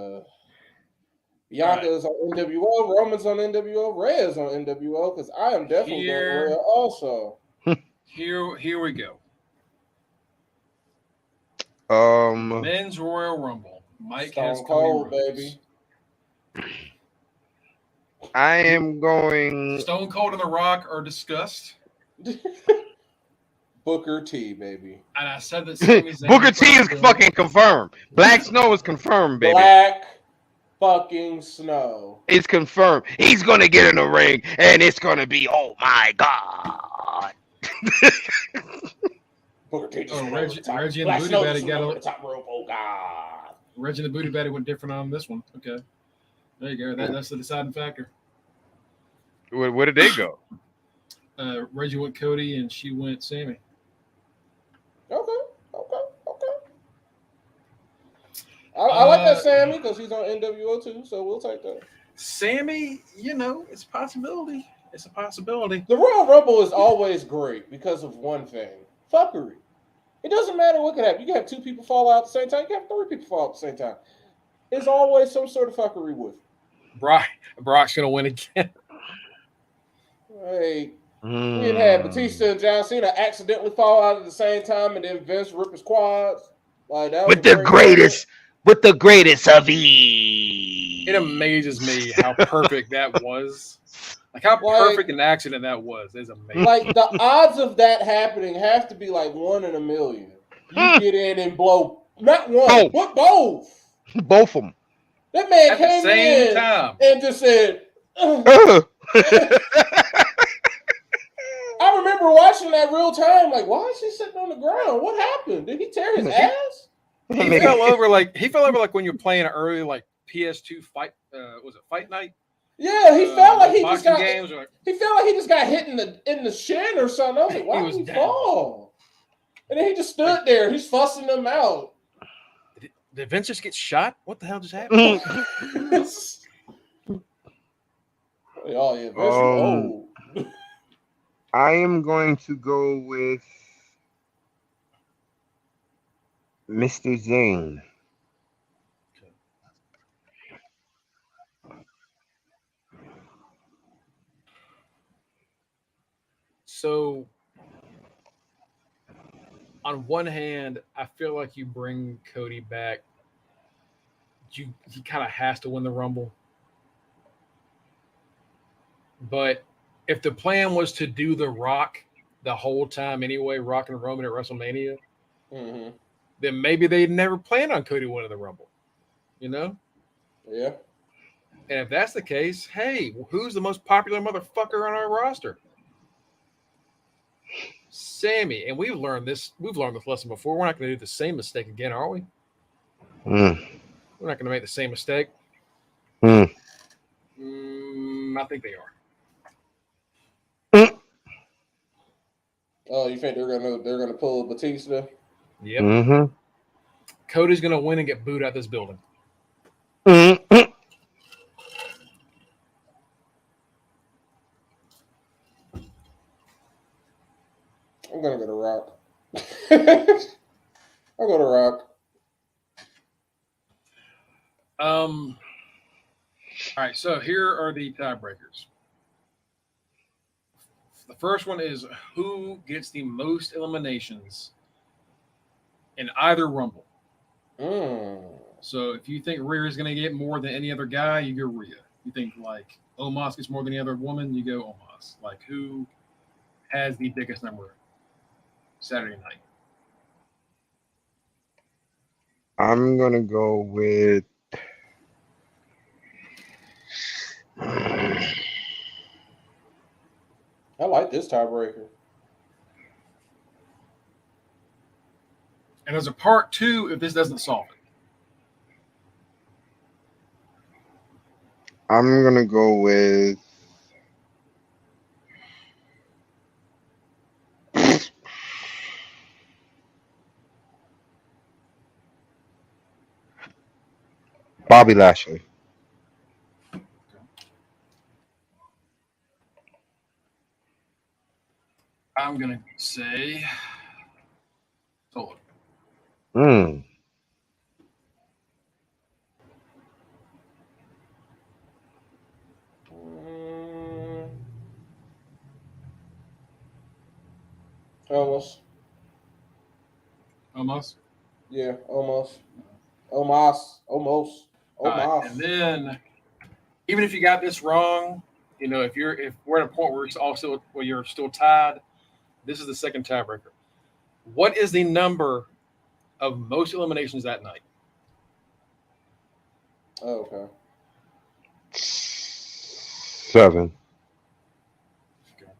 Bianca is on NWO, Roman's on NWO, Rhea's on NWO, because I am definitely going Rhea also. Here we go. Men's Royal Rumble. Mike Stone has Cold, baby. I am going. Stone Cold and The Rock are discussed. Booker T, baby. And I said that Booker T is fucking confirmed. Black Snow is confirmed, baby. Black fucking Snow. It's confirmed. He's gonna get in the ring, and it's gonna be, oh my god. Reggie and Black the Booty Snow Batty just got over a the top rope. Oh god. Reggie and the Booty Batty went different on this one. Okay, there you go. That's the deciding factor. Where did they go? Reggie went Cody, and she went Sammy. Okay. I like that Sammy because he's on NWO too, so we'll take that. Sammy, it's a possibility. It's a possibility. The Royal Rumble is always great because of one thing: fuckery. It doesn't matter what could happen. You can have two people fall out at the same time. You can have three people fall out at the same time. There's always some sort of fuckery with it. Brock's gonna win again. Hey, we had Batista and John Cena accidentally fall out at the same time, and then Vince rip his quads. Like that was with the greatest of ease. It amazes me how perfect that was. Like how perfect an accident that was. It's amazing. Like the odds of that happening have to be like 1 in a million. You get in and blow not one, but both. Both of them. That man at came the same in time and just said. I remember watching that real time. Like, why is he sitting on the ground? What happened? Did he tear his ass? He fell over like when you're playing an early like PS2 fight. Was it Fight Night? Yeah, he felt like he just got. Games he felt like he just got hit in the shin or something. I was like, why did he fall? And then he just stood there. He's fussing them out. Did Vince just get shot? What the hell just happened? Oh yeah, Vince old. I am going to go with Mr. Zane. So, on one hand, I feel like you bring Cody back. He kind of has to win the Rumble. But if the plan was to do The Rock the whole time anyway, Rock and Roman at WrestleMania, then maybe they'd never plan on Cody winning the Rumble. Yeah. And if that's the case, hey, who's the most popular motherfucker on our roster? Sammy. And we've learned this lesson before. We're not going to do the same mistake again, are we? We're not going to make the same mistake. I think they are. Oh, you think they're gonna pull Batista? Yep. Cody's gonna win and get booed out this building. I'm gonna go to Rock. I'll go to Rock. All right, so here are the tiebreakers. The first one is who gets the most eliminations in either Rumble. So if you think Rhea is going to get more than any other guy, you go Rhea. You think like Omos gets more than any other woman, you go Omos. Like who has the biggest number Saturday night? I'm going to go with I like this tiebreaker. And there's a part 2 if this doesn't solve it. I'm going to go with Bobby Lashley. I'm going to say Solo. Almost. Almost? Yeah, almost. Almost. And then, even if you got this wrong, if we're at a point where you're still tied, this is the second tiebreaker. What is the number of most eliminations that night? Oh, okay. 7. Okay.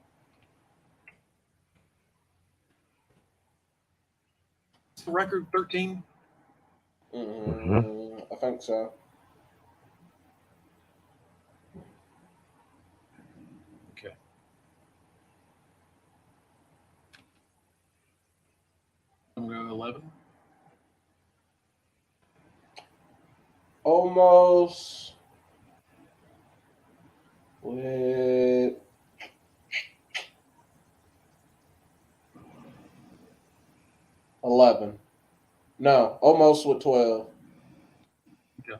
What's the record? 13. I think so. Okay. I'm going to go 11. Almost with 11. No, almost with 12. Okay.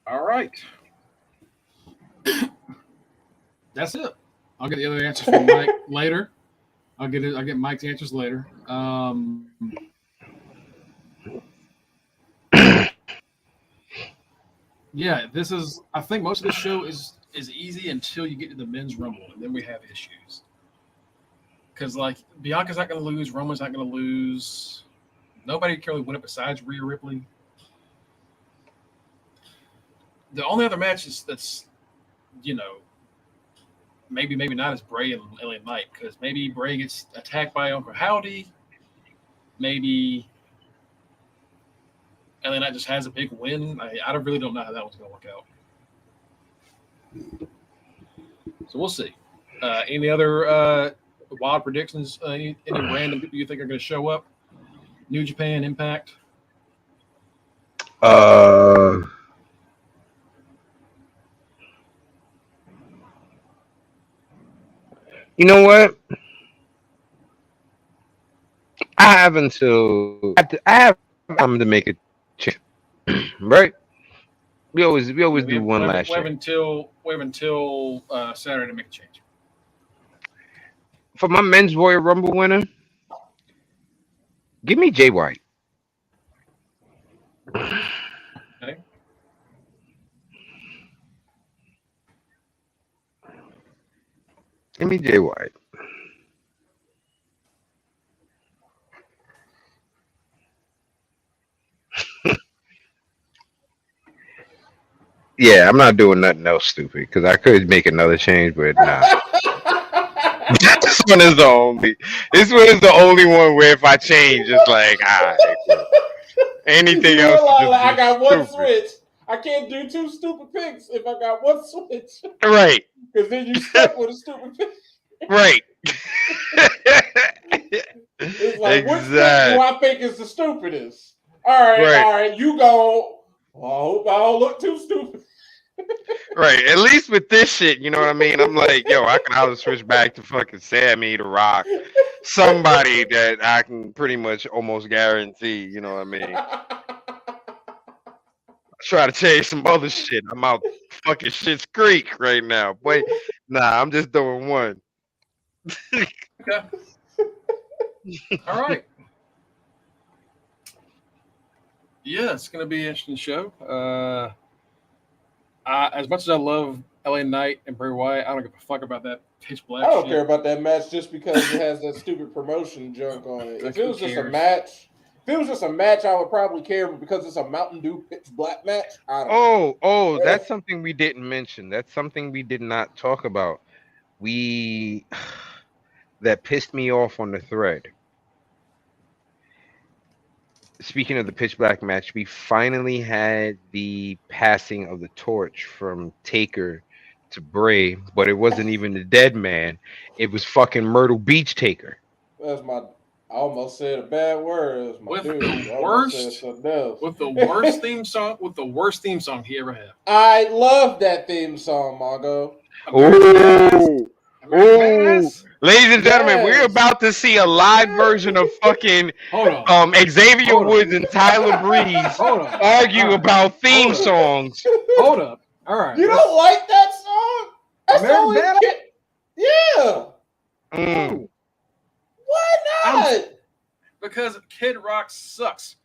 All right. That's it. I'll get the other answers from Mike later. I'll get Mike's answers later. Yeah, I think most of this show is easy until you get to the men's rumble, and then we have issues. Because like Bianca's not going to lose, Roman's not going to lose. Nobody can really win it besides Rhea Ripley. The only other match that's maybe not is Bray and LA Knight, because maybe Bray gets attacked by Uncle Howdy. Maybe LA Knight just has a big win. I really don't know how that one's going to work out. So we'll see. Any other wild predictions? Any random people you think are going to show up? New Japan, Impact? You know what? I have until I have time to make a change, right? We always do one last we have year. until Saturday to make a change. For my men's Royal Rumble winner, give me Jay White. Okay. Give me Jay White. Yeah, I'm not doing nothing else stupid because I could make another change, but nah. This one is the only. This one is the only one where if I change, it's like cool. Anything You else is realize just like, I be got one stupid. switch. I can't do two stupid picks if I got one switch. Right. Because then you stuck with a stupid pick. Right. It's like, which pick do Exactly. I think is the stupidest? All right, you go. Well, I hope I don't look too stupid. Right. At least with this shit, you know what I mean? I'm like, yo, I can either switch back to fucking Sammy, The Rock, somebody that I can pretty much almost guarantee, you know what I mean? Try to change some other shit. I'm out fucking Shit's Creek right now. Boy, nah, I'm just doing one. Okay. All right. Yeah, it's going to be an interesting show. As much as I love LA Knight and Bray Wyatt, I don't give a fuck about that pitch black I don't shit. care about that match just because it has that stupid promotion junk on it. If it was just a match, I would probably care, but because it's a Mountain Dew pitch black match, I don't. That's something we didn't mention. That's something we did not talk about. That pissed me off on the thread. Speaking of the pitch black match, we finally had the passing of the torch from Taker to Bray, but it wasn't even the dead man. It was fucking Myrtle Beach Taker. That's my. I almost said a bad word. That's my With dude. the I almost said something else. with the worst theme song, he ever had. I love that theme song, Margo. Oh, Yes. ladies and gentlemen, Yes. we're about to see a live version of fucking Xavier Woods and Tyler Breeze argue about theme songs. Hold up. All right. You don't like that song? That's American only Battle? Yeah. Mm. Why not? Because Kid Rock sucks.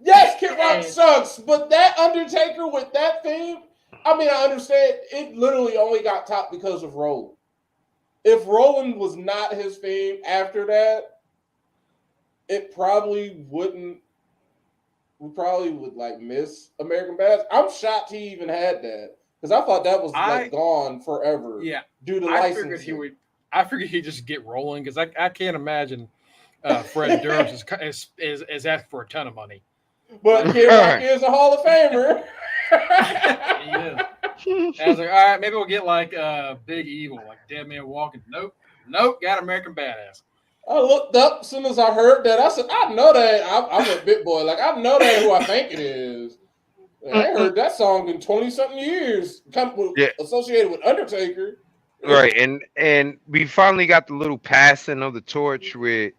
Yes, Kid Rock sucks, but that Undertaker with that theme, I mean, I understand it literally only got topped because of Roland. If Roland was not his theme after that, it probably wouldn't we probably would like miss American Badass. I'm shocked he even had that because I thought that was like gone forever. Yeah, due to I licensing. figured he would. I figured he'd just get rolling because I can't imagine Fred Durst is asking for a ton of money. But Kid Rock is a Hall of Famer. Yeah. And I was like, all right, maybe we'll get like Big Evil, like Dead Man Walking. Nope, got American Badass. I looked up as soon as I heard that. I said, I know that. I'm a bit boy. Like, I know that who I think it is. I ain't heard that song in 20-something years. Associated with Undertaker. Right, and we finally got the little passing of the torch with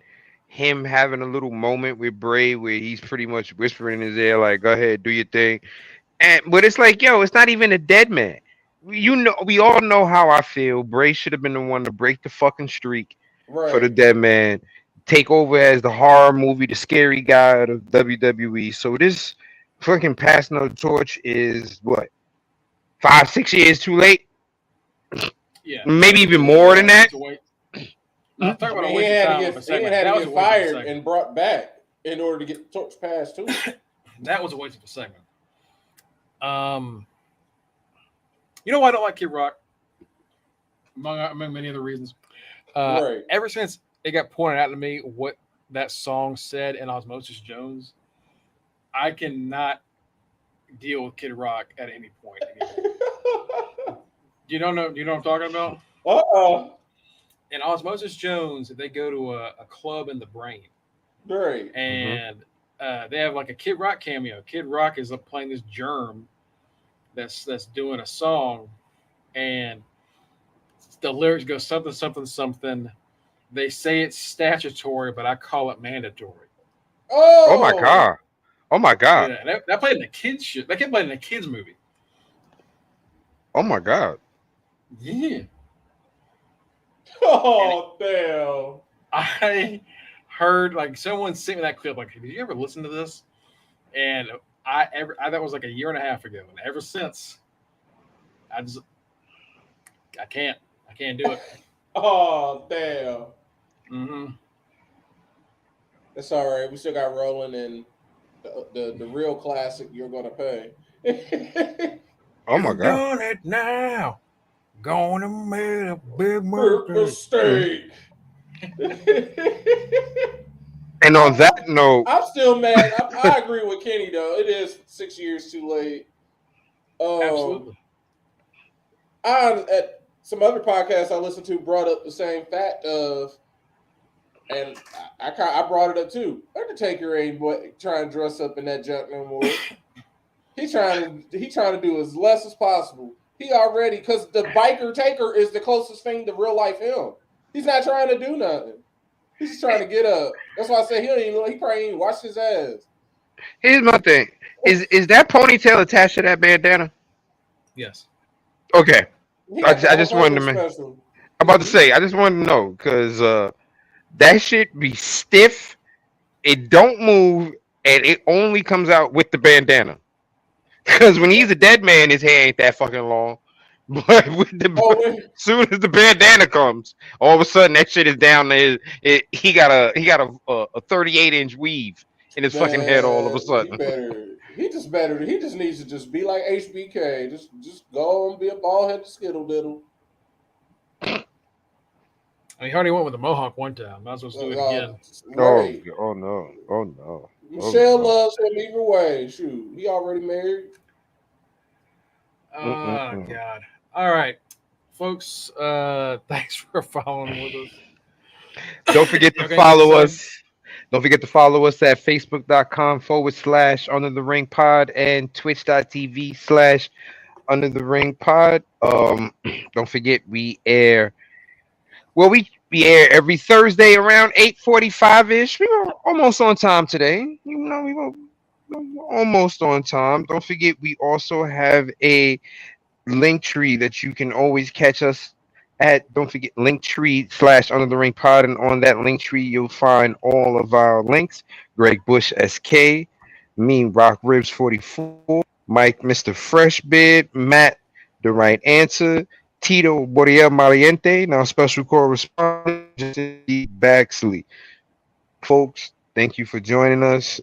him having a little moment with Bray where he's pretty much whispering in his ear, like, go ahead, do your thing. But it's like, yo, it's not even a dead man. You know, we all know how I feel. Bray should have been the one to break the fucking streak for the dead man, take over as the horror movie, the scary guy of WWE. So this fucking passing of the torch is what, 5-6 years too late? Yeah, maybe even more than that. He had to get fired and brought back in order to get the torch passed too. That was a waste of a segment. You know why I don't like Kid Rock? Among many other reasons. Ever since it got pointed out to me what that song said in Osmosis Jones, I cannot deal with Kid Rock at any point anymore. You don't know what I'm talking about? In Osmosis Jones, they go to a club in the brain. Right. And they have like a Kid Rock cameo. Kid Rock is playing this germ that's doing a song, and the lyrics go something, something, something. They say it's statutory, but I call it mandatory. Oh my god. Oh my god. Yeah, that played in the kids shit. That kept playing in a kids movie. Oh my god. Yeah. Oh damn. I heard like someone sent me that clip. Like, did you ever listen to this? And that was like a year and a half ago, and ever since, I can't do it. Oh damn. Mm-hmm. That's all right. We still got Rolling and the real classic. You're gonna pay. Oh my god. Doing it now. Gonna make a big mistake. And on that note, I'm still mad. I agree with Kenny though. It is 6 years too late. Absolutely. At some other podcasts I listened to brought up the same fact of, and I brought it up too. Undertaker ain't trying to dress up in that junk no more. He's trying to do as less as possible. He already, because the biker Taker is the closest thing to real life him. He's not trying to do nothing. He's just trying to get up. That's why I say he probably ain't even washed his ass. Here's my thing: is that ponytail attached to that bandana? Yes. Okay. I just wanted to. I'm about to say. I just wanted to know because that shit be stiff. It don't move, and it only comes out with the bandana. Because when he's a dead man, his hair ain't that fucking long. But as soon as the bandana comes, all of a sudden that shit is down there. He got a 38-inch weave in his fucking head all of a sudden. He just needs to just be like HBK. Just go and be a bald-headed skittle diddle. He already went with the mohawk one time. Might as well do it again. Right. Oh no. Michelle loves him either way. Shoot, he already married. Oh God! All right, folks. Thanks for following with us. Don't forget to follow us. Don't forget to follow us at facebook.com/Under the Ring Pod and twitch.tv/Under the Ring Pod. Don't forget we air. Well, we air every Thursday around 8:45-ish. We were almost on time today. We were almost on time. Don't forget we also have a link tree that you can always catch us at. Don't forget linktree/Under the Ring Pod, and on that link tree you'll find all of our links. Greg Bush SK, me Rock Ribs 44, Mike Mr. Freshbeard, Matt The Right Answer, Tito Boreal Maliente, now special correspondent Baxley. Folks, thank you for joining us.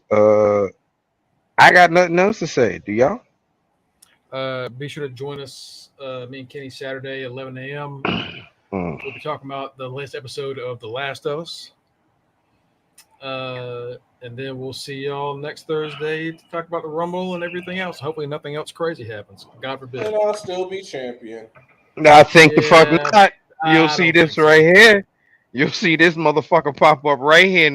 I got nothing else to say. Do y'all? Be sure to join us, me and Kenny, Saturday, 11 a.m. Mm. We'll be talking about the latest episode of The Last of Us. And then we'll see y'all next Thursday to talk about the Rumble and everything else. Hopefully nothing else crazy happens. God forbid. And I'll still be champion. I think the fuck Yeah, not. You'll I see don't think this so. right here. You'll see this motherfucker pop up right here.